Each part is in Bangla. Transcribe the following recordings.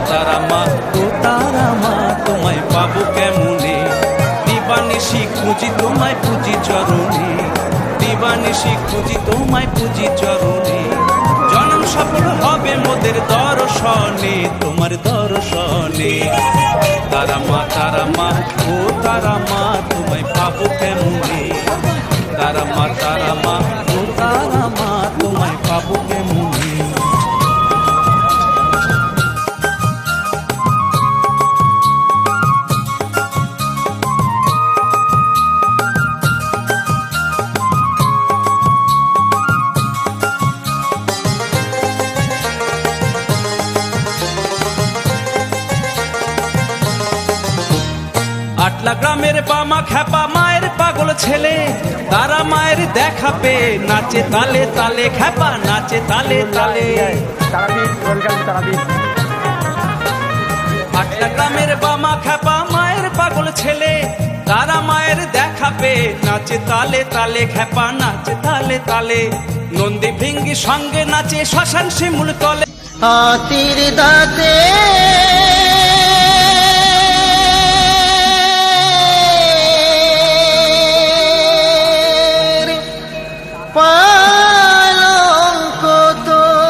তারা মা ও তারা মা তোমায় পাবো কেমনে, দিবানিশি খুঁজি তোমায় পুজি চরণে, দিবানিশি খুঁজি তোমায় পুজি চরণে। জনম সফল হবে মোদের দর্শনে, তোমার দর্শনে। তারা মা ও তারা মা তোমায় পাবো কেমনে, তারা মা ও তারা মা তোমায় পাবো কেমনে। আটলা গ্রামের বামা খ্যাপা মায়ের পাগল ছেলে, তারা মায়ের দেখা পেয়ে নাচে তালে তালে, খ্যাপা নাচে তালে তালে। আটলা গ্রামের বামা খ্যাপা মায়ের পাগল ছেলে, তারা মায়ের দেখা পেয়ে নাচে তালে তালে, খ্যাপা নাচে তালে তালে। নন্দী ভিঙ্গি সঙ্গে নাচে শ্মশান শিমুল তলে। হাতির দাঁতে পালঙ্ক তোর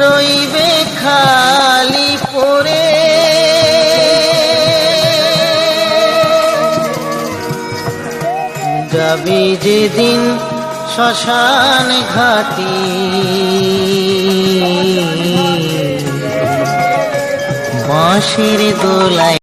রইবে খালি পড়ে, যাবি যেদিন শ্মশান ঘাটি, বাঁশির দোলায়।